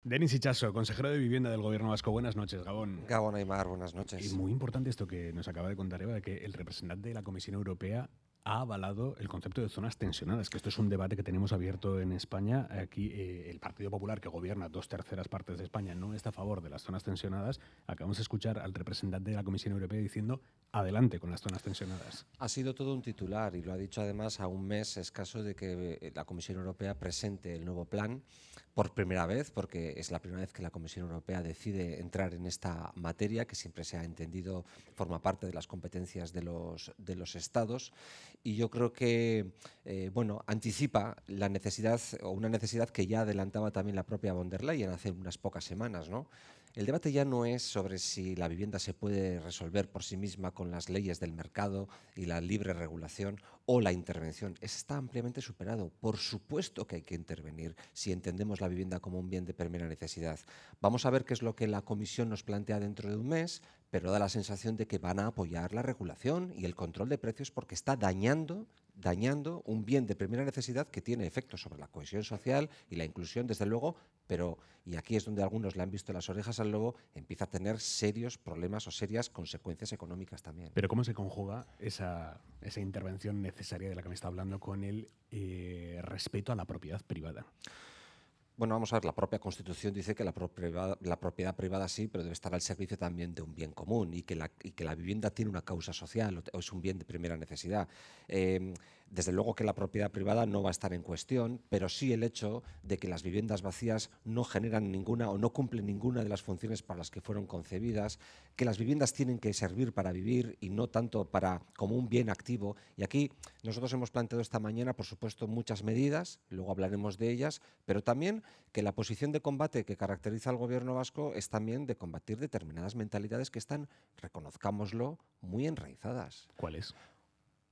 Denis Ichaso, consejero de Vivienda del Gobierno vasco. Buenas noches, Gabón. Gabón Aimar, buenas Y noches. muy importante esto que nos acaba de contar Eva, de que el representante de la Comisión Europea ha avalado el concepto de zonas tensionadas, que esto es un debate que tenemos abierto en España. Aquí el Partido Popular, que gobierna 2/3 partes de España, no está a favor de las zonas tensionadas. Acabamos de escuchar al representante de la Comisión Europea diciendo adelante con las zonas tensionadas. Ha sido todo un titular y lo ha dicho además a un mes escaso de que la Comisión Europea presente el nuevo plan por primera vez, porque es la primera vez que la Comisión Europea decide entrar en esta materia, que siempre se ha entendido forma parte de las competencias de los Estados. Y yo creo que anticipa la necesidad, o una necesidad que ya adelantaba también la propia von der Leyen hace unas pocas semanas, ¿no? El debate ya no es sobre si la vivienda se puede resolver por sí misma con las leyes del mercado y la libre regulación o la intervención. Está ampliamente superado. Por supuesto que hay que intervenir si entendemos la vivienda como un bien de primera necesidad. Vamos a ver qué es lo que la Comisión nos plantea dentro de un mes, pero da la sensación de que van a apoyar la regulación y el control de precios porque está dañando un bien de primera necesidad que tiene efectos sobre la cohesión social y la inclusión, desde luego, pero, y aquí es donde algunos le han visto las orejas al lobo, empieza a tener serios problemas o serias consecuencias económicas también. Pero ¿cómo se conjuga esa intervención necesaria de la que me está hablando con el respeto a la propiedad privada? Bueno, vamos a ver, la propia Constitución dice que la propiedad privada sí, pero debe estar al servicio también de un bien común y que la vivienda tiene una causa social o es un bien de primera necesidad. Desde luego que la propiedad privada no va a estar en cuestión, pero sí el hecho de que las viviendas vacías no generan ninguna o no cumplen ninguna de las funciones para las que fueron concebidas, que las viviendas tienen que servir para vivir y no tanto como un bien activo. Y aquí nosotros hemos planteado esta mañana, por supuesto, muchas medidas, luego hablaremos de ellas, pero también que la posición de combate que caracteriza al gobierno vasco es también de combatir determinadas mentalidades que están, reconozcámoslo, muy enraizadas. ¿Cuáles?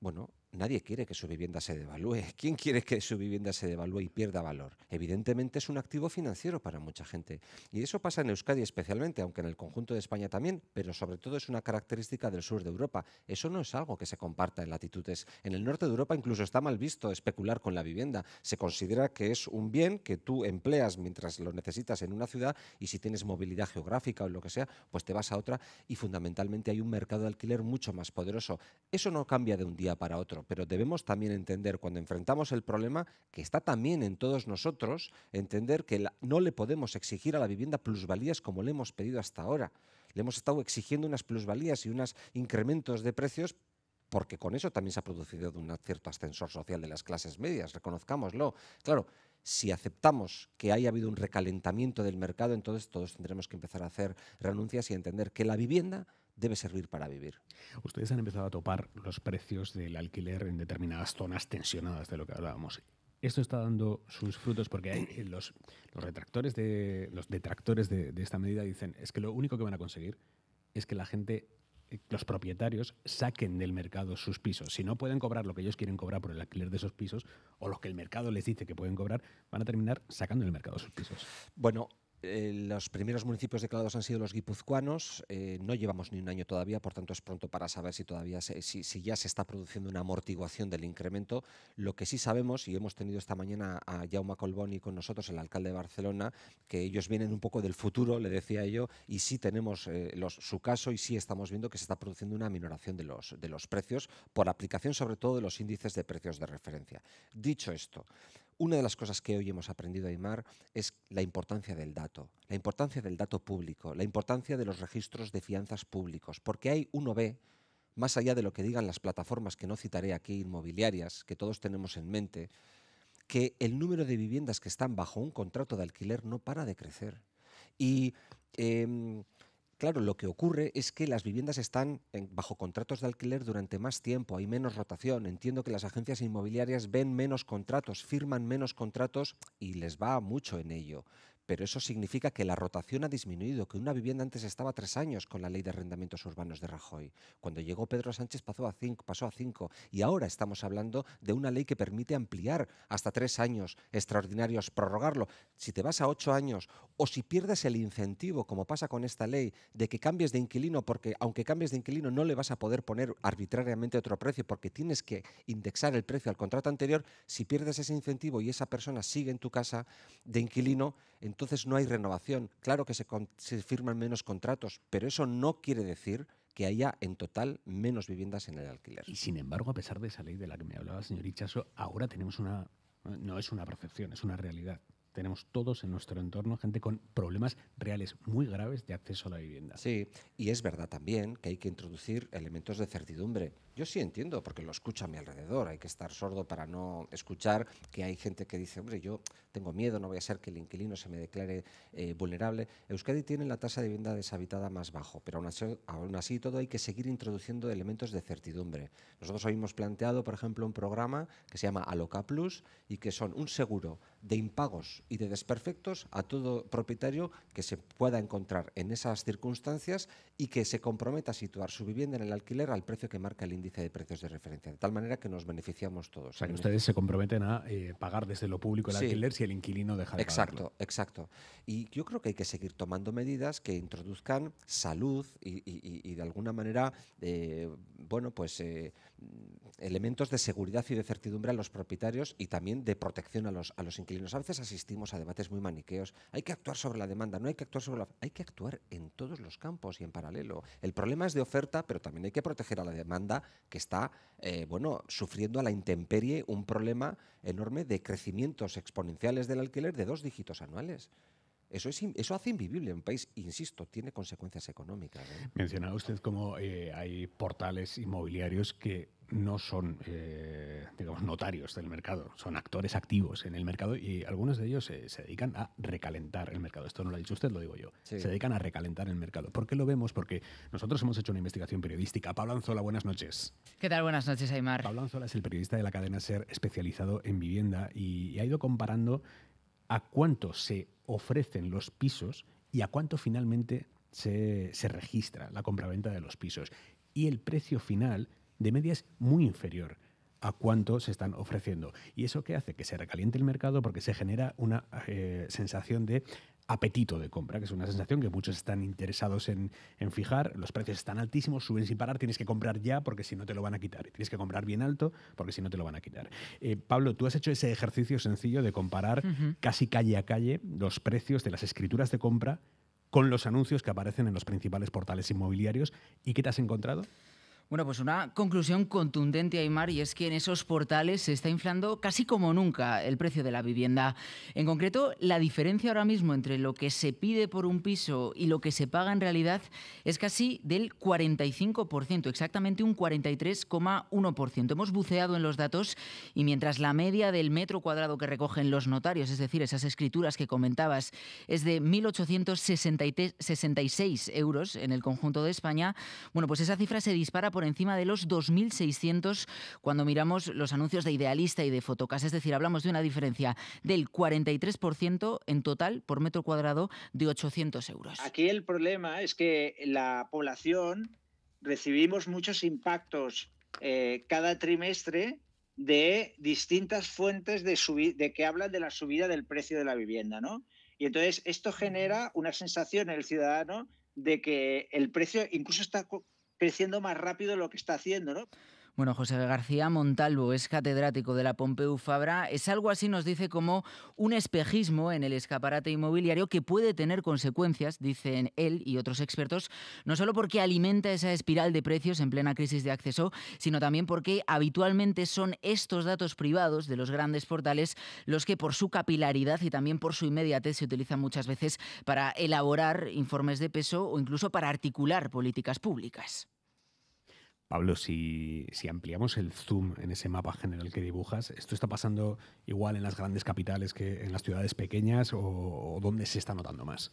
Bueno, nadie quiere que su vivienda se devalúe. ¿Quién quiere que su vivienda se devalúe y pierda valor? Evidentemente es un activo financiero para mucha gente. Y eso pasa en Euskadi especialmente, aunque en el conjunto de España también, pero sobre todo es una característica del sur de Europa. Eso no es algo que se comparta en latitudes. En el norte de Europa incluso está mal visto especular con la vivienda. Se considera que es un bien que tú empleas mientras lo necesitas en una ciudad y si tienes movilidad geográfica o lo que sea, pues te vas a otra y fundamentalmente hay un mercado de alquiler mucho más poderoso. Eso no cambia de un día para otro, pero debemos también entender cuando enfrentamos el problema que está también en todos nosotros, entender que no le podemos exigir a la vivienda plusvalías como le hemos pedido hasta ahora. Le hemos estado exigiendo unas plusvalías y unos incrementos de precios porque con eso también se ha producido un cierto ascensor social de las clases medias, reconozcámoslo. Claro, si aceptamos que haya habido un recalentamiento del mercado, entonces todos tendremos que empezar a hacer renuncias y entender que la vivienda debe servir para vivir. Ustedes han empezado a topar los precios del alquiler en determinadas zonas tensionadas de lo que hablábamos. Esto está dando sus frutos porque hay los detractores de esta medida dicen es que lo único que van a conseguir es que la gente, los propietarios, saquen del mercado sus pisos. Si no pueden cobrar lo que ellos quieren cobrar por el alquiler de esos pisos o lo que el mercado les dice que pueden cobrar, van a terminar sacando del mercado sus pisos. Bueno, los primeros municipios declarados han sido los guipuzcoanos. No llevamos ni un año todavía, por tanto es pronto para saber si ya se está produciendo una amortiguación del incremento. Lo que sí sabemos, y hemos tenido esta mañana a Jaume Collboni con nosotros, el alcalde de Barcelona, que ellos vienen un poco del futuro, le decía yo, y sí tenemos su caso y sí estamos viendo que se está produciendo una minoración de los precios por aplicación sobre todo de los índices de precios de referencia. Dicho esto, una de las cosas que hoy hemos aprendido, Aimar, es la importancia del dato público, la importancia de los registros de fianzas públicos, porque ahí uno ve, más allá de lo que digan las plataformas que no citaré aquí, inmobiliarias, que todos tenemos en mente, que el número de viviendas que están bajo un contrato de alquiler no para de crecer. Y claro, lo que ocurre es que las viviendas están bajo contratos de alquiler durante más tiempo, hay menos rotación. Entiendo que las agencias inmobiliarias ven menos contratos, firman menos contratos y les va mucho en ello. Pero eso significa que la rotación ha disminuido, que una vivienda antes estaba 3 años con la ley de arrendamientos urbanos de Rajoy. Cuando llegó Pedro Sánchez pasó a 5 y ahora estamos hablando de una ley que permite ampliar hasta 3 años extraordinarios, prorrogarlo. Si te vas a 8 años o si pierdes el incentivo, como pasa con esta ley, de que cambies de inquilino, porque aunque cambies de inquilino no le vas a poder poner arbitrariamente otro precio porque tienes que indexar el precio al contrato anterior, si pierdes ese incentivo y esa persona sigue en tu casa de inquilino, entonces no hay renovación. Claro que se firman menos contratos, pero eso no quiere decir que haya en total menos viviendas en el alquiler. Y sin embargo, a pesar de esa ley de la que me hablaba el señor Itxaso, ahora tenemos no es una percepción, es una realidad. Tenemos todos en nuestro entorno gente con problemas reales muy graves de acceso a la vivienda. Sí, y es verdad también que hay que introducir elementos de certidumbre. Yo sí entiendo, porque lo escucho a mi alrededor. Hay que estar sordo para no escuchar que hay gente que dice, hombre, yo tengo miedo, no voy a ser que el inquilino se me declare vulnerable. Euskadi tiene la tasa de vivienda deshabitada más bajo, pero aún así todo hay que seguir introduciendo elementos de certidumbre. Nosotros hoy hemos planteado, por ejemplo, un programa que se llama Aloca Plus y que son un seguro de impagos y de desperfectos a todo propietario que se pueda encontrar en esas circunstancias y que se comprometa a situar su vivienda en el alquiler al precio que marca el índice de precios de referencia, de tal manera que nos beneficiamos todos. O sea, que ustedes se comprometen a pagar desde lo público el alquiler si el inquilino deja de pagarlo. Exacto. Y yo creo que hay que seguir tomando medidas que introduzcan salud y de alguna manera, elementos de seguridad y de certidumbre a los propietarios y también de protección a los inquilinos. A veces asistimos a debates muy maniqueos. Hay que actuar sobre la demanda, no hay que actuar sobre la... Hay que actuar en todos los campos y en paralelo. El problema es de oferta, pero también hay que proteger a la demanda que está sufriendo a la intemperie un problema enorme de crecimientos exponenciales del alquiler de 2 dígitos anuales. Eso hace invivible un país, insisto, tiene consecuencias económicas. Mencionaba usted cómo hay portales inmobiliarios que no son, digamos, notarios del mercado, son actores activos en el mercado y algunos de ellos se dedican a recalentar el mercado. Esto no lo ha dicho usted, lo digo yo. Sí. Se dedican a recalentar el mercado. ¿Por qué lo vemos? Porque nosotros hemos hecho una investigación periodística. Pablo Anzola, buenas noches. ¿Qué tal? Buenas noches, Aimar. Pablo Anzola es el periodista de la cadena SER especializado en vivienda y ha ido comparando a cuánto se ofrecen los pisos y a cuánto finalmente se registra la compraventa de los pisos. Y el precio final de media es muy inferior a cuánto se están ofreciendo. ¿Y eso qué hace? Que se recaliente el mercado porque se genera una sensación de apetito de compra, que es una sensación que muchos están interesados en fijar. Los precios están altísimos, suben sin parar, tienes que comprar ya porque si no te lo van a quitar. Y tienes que comprar bien alto porque si no te lo van a quitar. Pablo, tú has hecho ese ejercicio sencillo de comparar casi calle a calle los precios de las escrituras de compra con los anuncios que aparecen en los principales portales inmobiliarios. ¿Y qué te has encontrado? Bueno, pues una conclusión contundente, Aimar, y es que en esos portales se está inflando casi como nunca el precio de la vivienda. En concreto, la diferencia ahora mismo entre lo que se pide por un piso y lo que se paga en realidad es casi del 45%, exactamente un 43,1%. Hemos buceado en los datos y mientras la media del metro cuadrado que recogen los notarios, es decir, esas escrituras que comentabas, es de 1.866 euros en el conjunto de España, bueno, pues esa cifra se dispara por encima de los 2.600 cuando miramos los anuncios de Idealista y de Fotocasa. Es decir, hablamos de una diferencia del 43% en total por metro cuadrado de 800 euros. Aquí el problema es que la población recibimos muchos impactos cada trimestre de distintas fuentes de que hablan de la subida del precio de la vivienda, ¿no? Y entonces esto genera una sensación en el ciudadano de que el precio incluso está creciendo más rápido de lo que está haciendo, ¿no? Bueno, José García Montalvo es catedrático de la Pompeu Fabra. Es algo así, nos dice, como un espejismo en el escaparate inmobiliario que puede tener consecuencias, dicen él y otros expertos, no solo porque alimenta esa espiral de precios en plena crisis de acceso, sino también porque habitualmente son estos datos privados de los grandes portales los que por su capilaridad y también por su inmediatez se utilizan muchas veces para elaborar informes de peso o incluso para articular políticas públicas. Pablo, si ampliamos el zoom en ese mapa general que dibujas, ¿esto está pasando igual en las grandes capitales que en las ciudades pequeñas o dónde se está notando más?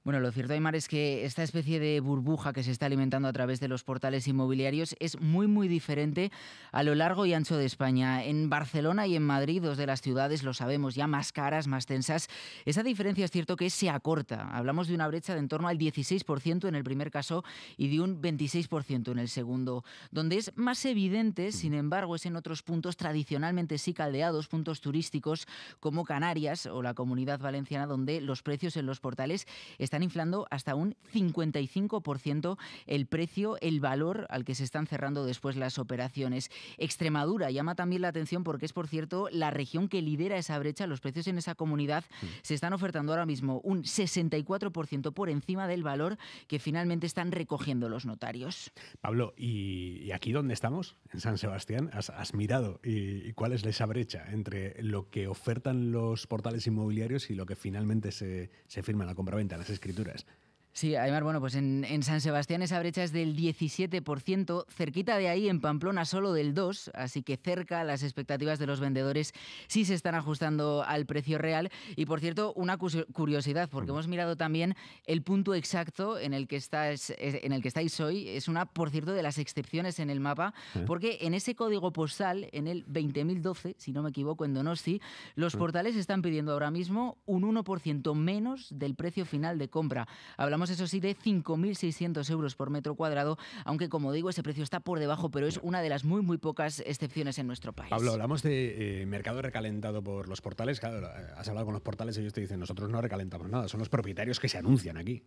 Bueno, lo cierto, Aimar, es que esta especie de burbuja que se está alimentando a través de los portales inmobiliarios es muy, muy diferente a lo largo y ancho de España. En Barcelona y en Madrid, dos de las ciudades, lo sabemos, ya más caras, más tensas, esa diferencia es cierto que se acorta. Hablamos de una brecha de en torno al 16% en el primer caso y de un 26% en el segundo. Donde es más evidente, sin embargo, es en otros puntos tradicionalmente sí caldeados, puntos turísticos como Canarias o la Comunidad Valenciana, donde los precios en los portales están están inflando hasta un 55% el precio, el valor al que se están cerrando después las operaciones. Extremadura llama también la atención porque es, por cierto, la región que lidera esa brecha. Los precios en esa comunidad se están ofertando ahora mismo un 64% por encima del valor que finalmente están recogiendo los notarios. Pablo, ¿y aquí dónde estamos? En San Sebastián. ¿Has mirado y cuál es esa brecha entre lo que ofertan los portales inmobiliarios y lo que finalmente se firma en la compraventa, en las escrituras? Sí, Aimar, bueno, pues en San Sebastián esa brecha es del 17%, cerquita de ahí en Pamplona solo del 2%, así que cerca las expectativas de los vendedores sí se están ajustando al precio real. Y por cierto, una curiosidad, porque hemos mirado también el punto exacto en el que estáis hoy, es una, por cierto, de las excepciones en el mapa, porque en ese código postal, en el 20.012, si no me equivoco, en Donosti, los portales están pidiendo ahora mismo un 1% menos del precio final de compra. Hablamos, eso sí, de 5.600 euros por metro cuadrado, aunque, como digo, ese precio está por debajo, pero es una de las muy, muy pocas excepciones en nuestro país. Pablo, hablamos de mercado recalentado por los portales. Claro, has hablado con los portales y ellos te dicen, nosotros no recalentamos nada, son los propietarios que se anuncian aquí.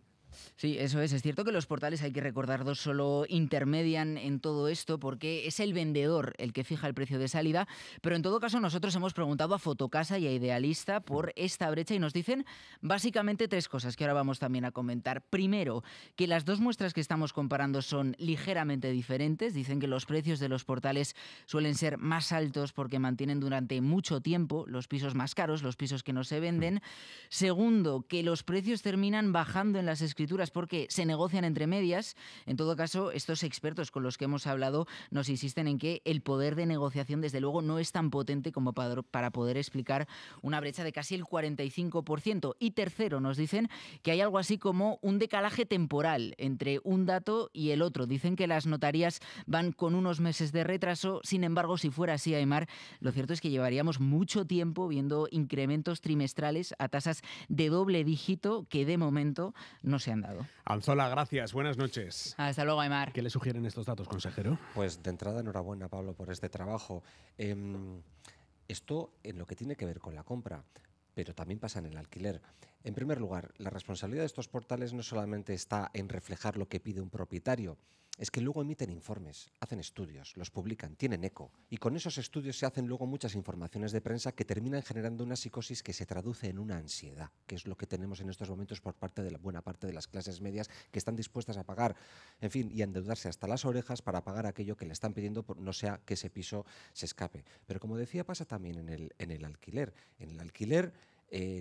Sí, eso es. Es cierto que los portales, hay que recordarlo, solo intermedian en todo esto porque es el vendedor el que fija el precio de salida, pero en todo caso nosotros hemos preguntado a Fotocasa y a Idealista por esta brecha y nos dicen básicamente tres cosas que ahora vamos también a comentar. Primero, que las dos muestras que estamos comparando son ligeramente diferentes. Dicen que los precios de los portales suelen ser más altos porque mantienen durante mucho tiempo los pisos más caros, los pisos que no se venden. Segundo, que los precios terminan bajando en las escrituras porque se negocian entre medias. En todo caso, estos expertos con los que hemos hablado nos insisten en que el poder de negociación, desde luego, no es tan potente como para poder explicar una brecha de casi el 45%. Y tercero, nos dicen que hay algo así como un decalaje temporal entre un dato y el otro. Dicen que las notarías van con unos meses de retraso. Sin embargo, si fuera así, Aimar, lo cierto es que llevaríamos mucho tiempo viendo incrementos trimestrales a tasas de doble dígito que de momento no se han dado. Anzola, gracias. Buenas noches. Hasta luego, Aimar. ¿Qué le sugieren estos datos, consejero? Pues de entrada, enhorabuena, Pablo, por este trabajo. Esto en lo que tiene que ver con la compra, pero también pasa en el alquiler. En primer lugar, la responsabilidad de estos portales no solamente está en reflejar lo que pide un propietario, es que luego emiten informes, hacen estudios, los publican, tienen eco. Y con esos estudios se hacen luego muchas informaciones de prensa que terminan generando una psicosis que se traduce en una ansiedad, que es lo que tenemos en estos momentos por parte de la buena parte de las clases medias que están dispuestas a pagar, en fin, y a endeudarse hasta las orejas para pagar aquello que le están pidiendo, no sea que ese piso se escape. Pero como decía, pasa también en el alquiler. En el alquiler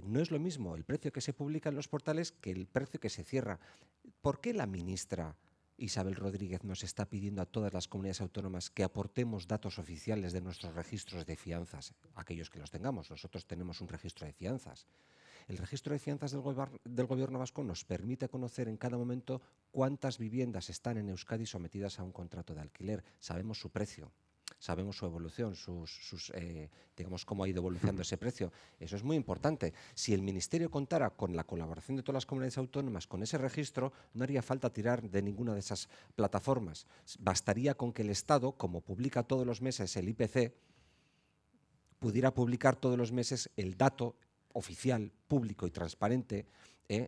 no es lo mismo el precio que se publica en los portales que el precio que se cierra. ¿Por qué la ministra Isabel Rodríguez nos está pidiendo a todas las comunidades autónomas que aportemos datos oficiales de nuestros registros de fianzas? Aquellos que los tengamos, nosotros tenemos un registro de fianzas. El registro de fianzas del Gobierno vasco nos permite conocer en cada momento cuántas viviendas están en Euskadi sometidas a un contrato de alquiler. Sabemos su precio, sabemos su evolución, digamos cómo ha ido evolucionando ese precio. Eso es muy importante. Si el Ministerio contara con la colaboración de todas las comunidades autónomas con ese registro, no haría falta tirar de ninguna de esas plataformas. Bastaría con que el Estado, como publica todos los meses el IPC, pudiera publicar todos los meses el dato oficial, público y transparente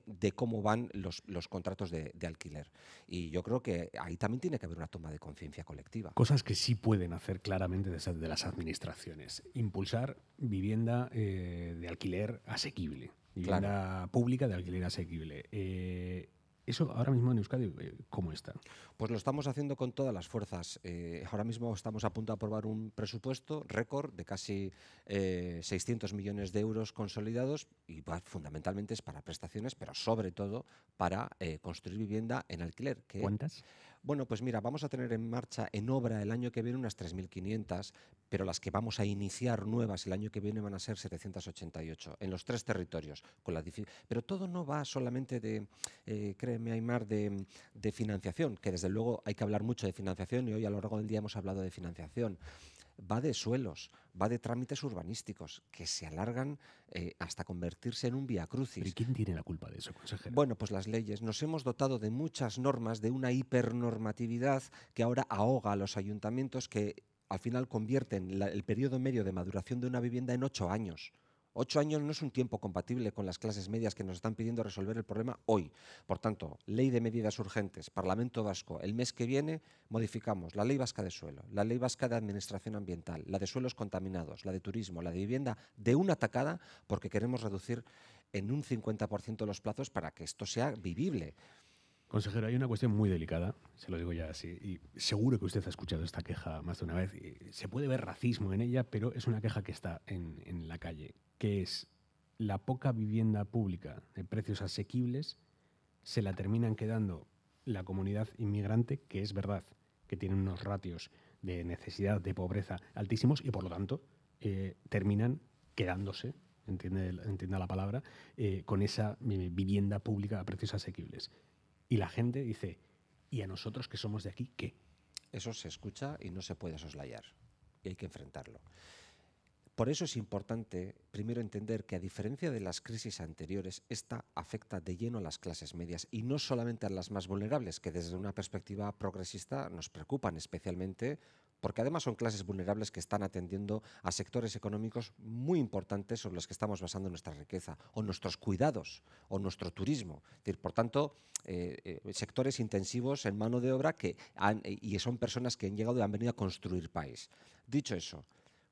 de cómo van los contratos de alquiler. Y yo creo que ahí también tiene que haber una toma de conciencia colectiva. Cosas que sí pueden hacer claramente de las administraciones. Impulsar vivienda de alquiler asequible. Vivienda pública de alquiler asequible. Eso ahora mismo en Euskadi, ¿cómo está? Pues lo estamos haciendo con todas las fuerzas. Ahora mismo estamos a punto de aprobar un presupuesto récord de casi 600 millones de euros consolidados y fundamentalmente es para prestaciones, pero sobre todo para construir vivienda en alquiler. ¿Cuántas? Bueno, pues mira, vamos a tener en marcha, en obra, el año que viene unas 3.500, pero las que vamos a iniciar nuevas el año que viene van a ser 788 en los 3 territorios. Pero todo no va solamente de, créeme, Aimar, de financiación, que desde luego hay que hablar mucho de financiación y hoy a lo largo del día hemos hablado de financiación. Va de suelos, va de trámites urbanísticos que se alargan hasta convertirse en un viacrucis. ¿Y quién tiene la culpa de eso, consejero? Bueno, pues las leyes. Nos hemos dotado de muchas normas, de una hipernormatividad que ahora ahoga a los ayuntamientos, que al final convierten el periodo medio de maduración de una vivienda en 8 años. 8 años no es un tiempo compatible con las clases medias que nos están pidiendo resolver el problema hoy. Por tanto, ley de medidas urgentes, Parlamento Vasco, el mes que viene modificamos la ley vasca de suelo, la ley vasca de administración ambiental, la de suelos contaminados, la de turismo, la de vivienda, de una tacada, porque queremos reducir en un 50% los plazos para que esto sea vivible. Consejero, hay una cuestión muy delicada, se lo digo ya así, y seguro que usted ha escuchado esta queja más de una vez. Y se puede ver racismo en ella, pero es una queja que está en la calle, que es la poca vivienda pública de precios asequibles se la terminan quedando la comunidad inmigrante, que es verdad que tiene unos ratios de necesidad, de pobreza altísimos y por lo tanto terminan quedándose, entienda la palabra, con esa vivienda pública a precios asequibles. Y la gente dice, ¿y a nosotros que somos de aquí, qué? Eso se escucha y no se puede soslayar. Y hay que enfrentarlo. Por eso es importante, primero, entender que a diferencia de las crisis anteriores, esta afecta de lleno a las clases medias y no solamente a las más vulnerables, que desde una perspectiva progresista nos preocupan especialmente, porque además son clases vulnerables que están atendiendo a sectores económicos muy importantes sobre los que estamos basando nuestra riqueza, o nuestros cuidados, o nuestro turismo. Es decir, por tanto, sectores intensivos en mano de obra y son personas que han llegado y han venido a construir país. Dicho eso,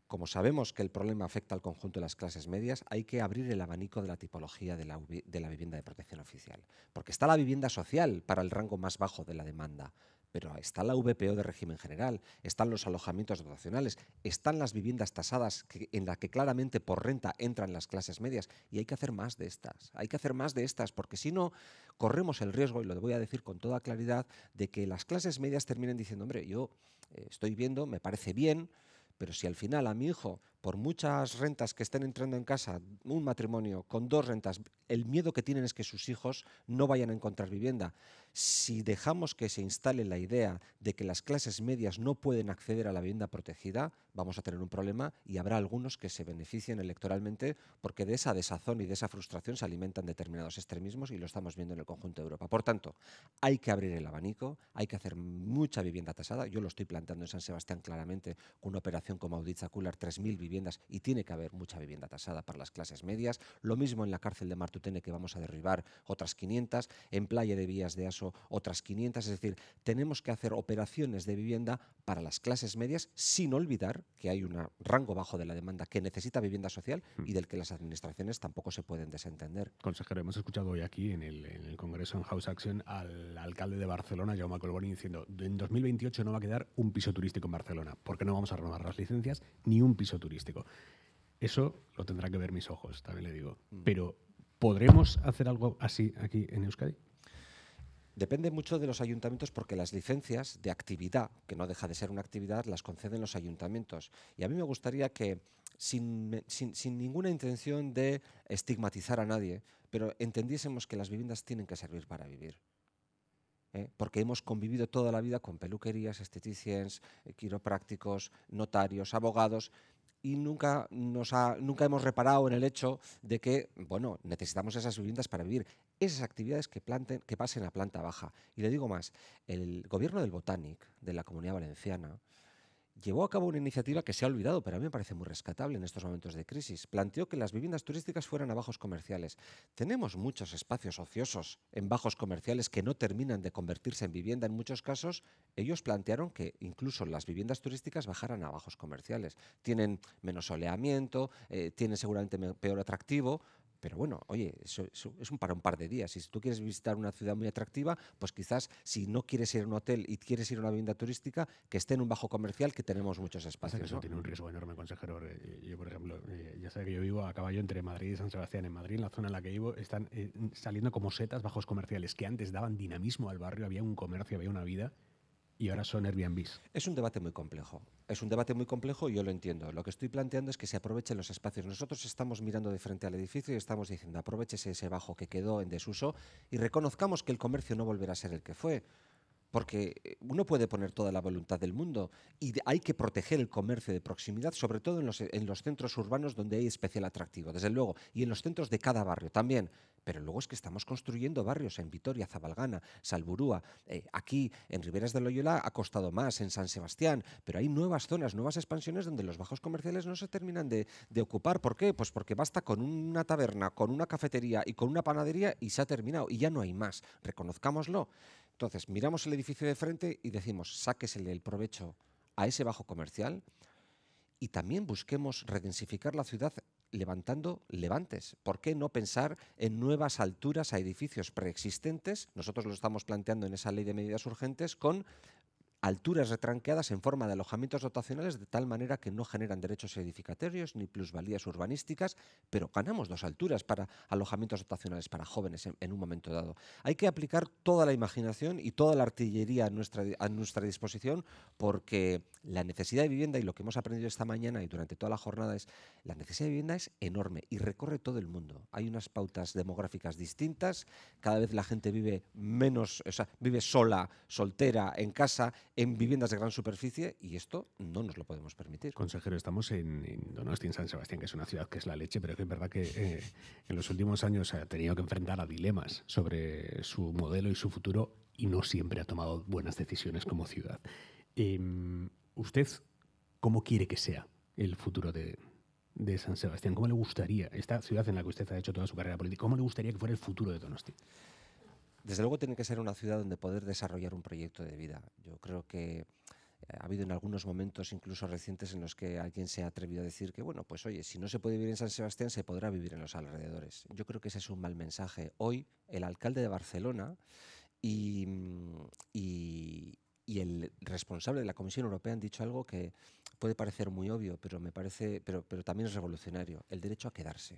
como sabemos que el problema afecta al conjunto de las clases medias, hay que abrir el abanico de la tipología de la vivienda de protección oficial. Porque está la vivienda social para el rango más bajo de la demanda, pero está la VPO de régimen general, están los alojamientos dotacionales, están las viviendas tasadas en las que claramente por renta entran las clases medias, y hay que hacer más de estas. Hay que hacer más de estas, porque si no, corremos el riesgo, y lo voy a decir con toda claridad, de que las clases medias terminen diciendo, hombre, yo estoy viendo, me parece bien, pero si al final a mi hijo, por muchas rentas que estén entrando en casa, un matrimonio con 2 rentas, el miedo que tienen es que sus hijos no vayan a encontrar vivienda. Si dejamos que se instale la idea de que las clases medias no pueden acceder a la vivienda protegida, vamos a tener un problema y habrá algunos que se beneficien electoralmente porque de esa desazón y de esa frustración se alimentan determinados extremismos y lo estamos viendo en el conjunto de Europa. Por tanto, hay que abrir el abanico, hay que hacer mucha vivienda tasada. Yo lo estoy planteando en San Sebastián claramente con una operación como Auditza-Kular, 3.000 viviendas, y tiene que haber mucha vivienda tasada para las clases medias. Lo mismo en la cárcel de Martutene, que vamos a derribar otras 500, en Playa de Vías de Aso otras 500, es decir, tenemos que hacer operaciones de vivienda para las clases medias sin olvidar que hay un rango bajo de la demanda que necesita vivienda social y del que las administraciones tampoco se pueden desentender. Consejero, hemos escuchado hoy aquí en el Congreso, en House Action, al alcalde de Barcelona, Jaume Collboni, diciendo en 2028 no va a quedar un piso turístico en Barcelona porque no vamos a renovar las licencias ni un piso turístico. Eso lo tendrá que ver mis ojos, también le digo. Pero, ¿podremos hacer algo así aquí en Euskadi? Depende mucho de los ayuntamientos porque las licencias de actividad, que no deja de ser una actividad, las conceden los ayuntamientos. Y a mí me gustaría que, sin ninguna intención de estigmatizar a nadie, pero entendiésemos que las viviendas tienen que servir para vivir. Porque hemos convivido toda la vida con peluquerías, esteticiens, quiroprácticos, notarios, abogados, y nunca hemos reparado en el hecho de que, bueno, necesitamos esas viviendas para vivir. Esas actividades que pasen a planta baja. Y le digo más, el gobierno del Botànic, de la Comunidad Valenciana, llevó a cabo una iniciativa que se ha olvidado, pero a mí me parece muy rescatable en estos momentos de crisis. Planteó que las viviendas turísticas fueran a bajos comerciales. Tenemos muchos espacios ociosos en bajos comerciales que no terminan de convertirse en vivienda en muchos casos. Ellos plantearon que incluso las viviendas turísticas bajaran a bajos comerciales. Tienen menos soleamiento, tienen seguramente peor atractivo. Pero bueno, oye, eso es para un par de días. Y si tú quieres visitar una ciudad muy atractiva, pues quizás si no quieres ir a un hotel y quieres ir a una vivienda turística, que esté en un bajo comercial, que tenemos muchos espacios. Eso, ¿no? Tiene un riesgo enorme, consejero. Yo, por ejemplo, ya sé que yo vivo a caballo entre Madrid y San Sebastián. En Madrid, en la zona en la que vivo, están saliendo como setas bajos comerciales que antes daban dinamismo al barrio, había un comercio, había una vida. Y ahora son Airbnbs. Es un debate muy complejo. Es un debate muy complejo y yo lo entiendo. Lo que estoy planteando es que se aprovechen los espacios. Nosotros estamos mirando de frente al edificio y estamos diciendo aprovechese ese bajo que quedó en desuso y reconozcamos que el comercio no volverá a ser el que fue. porque uno puede poner toda la voluntad del mundo y hay que proteger el comercio de proximidad, sobre todo en los centros urbanos donde hay especial atractivo, desde luego, y en los centros de cada barrio también. Pero luego es que estamos construyendo barrios en Vitoria, Zabalgana, Salburúa, aquí en Riberas de Loyola ha costado más, en San Sebastián, pero hay nuevas zonas, nuevas expansiones donde los bajos comerciales no se terminan de ocupar. ¿Por qué? Pues porque basta con una taberna, con una cafetería y con una panadería y se ha terminado y ya no hay más. Reconozcámoslo. Entonces, miramos el edificio de frente y decimos, sáquesele el provecho a ese bajo comercial y también busquemos redensificar la ciudad levantando levantes. ¿Por qué no pensar en nuevas alturas a edificios preexistentes? Nosotros lo estamos planteando en esa ley de medidas urgentes con alturas retranqueadas en forma de alojamientos dotacionales de tal manera que no generan derechos edificatorios ni plusvalías urbanísticas, pero ganamos 2 alturas para alojamientos dotacionales para jóvenes en un momento dado. Hay que aplicar toda la imaginación y toda la artillería a nuestra disposición, porque la necesidad de vivienda, y lo que hemos aprendido esta mañana y durante toda la jornada, es la necesidad de vivienda es enorme y recorre todo el mundo. Hay unas pautas demográficas distintas, cada vez la gente vive menos, o sea, vive sola, soltera, en casa, en viviendas de gran superficie, y esto no nos lo podemos permitir. Consejero, estamos en Donosti, en San Sebastián, que es una ciudad que es la leche, pero es verdad que en los últimos años ha tenido que enfrentar a dilemas sobre su modelo y su futuro y no siempre ha tomado buenas decisiones como ciudad. ¿Usted cómo quiere que sea el futuro de San Sebastián? ¿Cómo le gustaría, esta ciudad en la que usted ha hecho toda su carrera política, cómo le gustaría que fuera el futuro de Donosti? Desde luego tiene que ser una ciudad donde poder desarrollar un proyecto de vida. Yo creo que ha habido en algunos momentos, incluso recientes, en los que alguien se ha atrevido a decir que, bueno, pues oye, si no se puede vivir en San Sebastián, se podrá vivir en los alrededores. Yo creo que ese es un mal mensaje. Hoy, el alcalde de Barcelona y el responsable de la Comisión Europea han dicho algo que puede parecer muy obvio, pero me parece, pero también es revolucionario: el derecho a quedarse.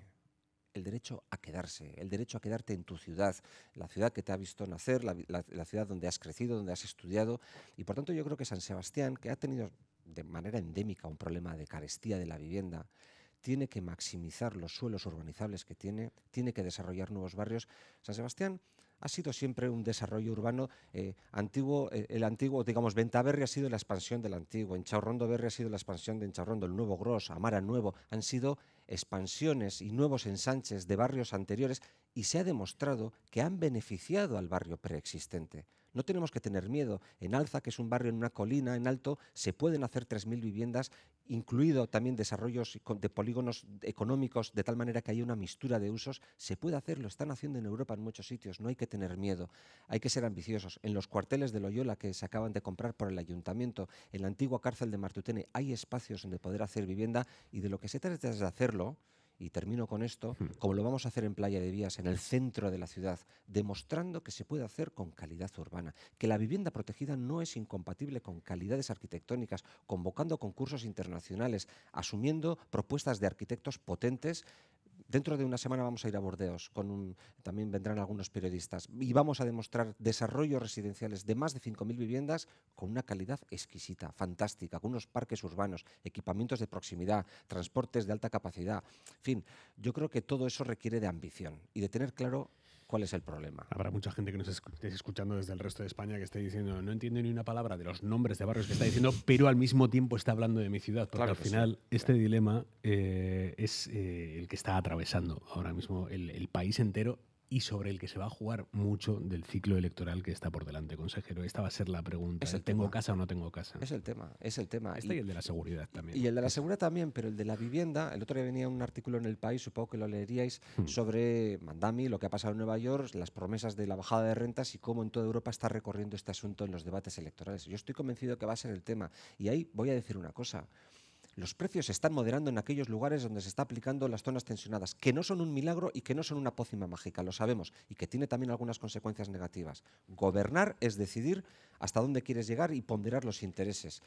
El derecho a quedarse, el derecho a quedarte en tu ciudad, la ciudad que te ha visto nacer, la ciudad donde has crecido, donde has estudiado. Y por tanto yo creo que San Sebastián, que ha tenido de manera endémica un problema de carestía de la vivienda, tiene que maximizar los suelos urbanizables que tiene que desarrollar nuevos barrios. San Sebastián ha sido siempre un desarrollo urbano antiguo. El antiguo, digamos, Ventaverri ha sido la expansión del antiguo, Enchaurrondo Berri ha sido la expansión de Enchaurrondo, el nuevo Gros, Amara nuevo, han sido expansiones y nuevos ensanches de barrios anteriores, y se ha demostrado que han beneficiado al barrio preexistente. No tenemos que tener miedo. En Alza, que es un barrio en una colina, en alto, se pueden hacer 3.000 viviendas, incluido también desarrollos de polígonos económicos, de tal manera que haya una mixtura de usos. Se puede hacer, lo están haciendo en Europa en muchos sitios. No hay que tener miedo, hay que ser ambiciosos. En los cuarteles de Loyola, que se acaban de comprar por el ayuntamiento, en la antigua cárcel de Martutene, hay espacios donde poder hacer vivienda, y de lo que se trata es de hacerlo. Y termino con esto, como lo vamos a hacer en Playa de Vías, en el centro de la ciudad, demostrando que se puede hacer con calidad urbana, que la vivienda protegida no es incompatible con calidades arquitectónicas, convocando concursos internacionales, asumiendo propuestas de arquitectos potentes. Dentro de una semana vamos a ir a Burdeos, también vendrán algunos periodistas, y vamos a demostrar desarrollos residenciales de más de 5.000 viviendas con una calidad exquisita, fantástica, con unos parques urbanos, equipamientos de proximidad, transportes de alta capacidad. En fin, yo creo que todo eso requiere de ambición y de tener claro cuál es el problema. Habrá mucha gente que nos esté escuchando desde el resto de España que esté diciendo, no entiendo ni una palabra de los nombres de barrios que está diciendo, pero al mismo tiempo está hablando de mi ciudad, porque Claro al que final sí, este dilema es el que está atravesando ahora mismo el país entero, y sobre el que se va a jugar mucho del ciclo electoral que está por delante, consejero. Esta va a ser la pregunta. ¿Tengo casa o no tengo casa? Es el tema, es el tema. Este y el de la seguridad también. Y el de la seguridad también, pero el de la vivienda. El otro día venía un artículo en El País, supongo que lo leeríais, sobre Mandami, lo que ha pasado en Nueva York, las promesas de la bajada de rentas y cómo en toda Europa está recorriendo este asunto en los debates electorales. Yo estoy convencido que va a ser el tema. Y ahí voy a decir una cosa. Los precios se están moderando en aquellos lugares donde se está aplicando las zonas tensionadas, que no son un milagro y que no son una pócima mágica, lo sabemos, y que tiene también algunas consecuencias negativas. Gobernar es decidir hasta dónde quieres llegar y ponderar los intereses.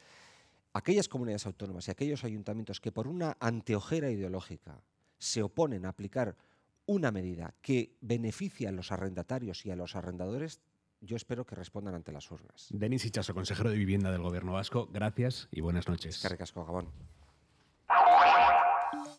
Aquellas comunidades autónomas y aquellos ayuntamientos que por una anteojera ideológica se oponen a aplicar una medida que beneficia a los arrendatarios y a los arrendadores, yo espero que respondan ante las urnas. Denis Itxaso, consejero de Vivienda del Gobierno Vasco, gracias y buenas noches. Eskerrik asko, Gabón.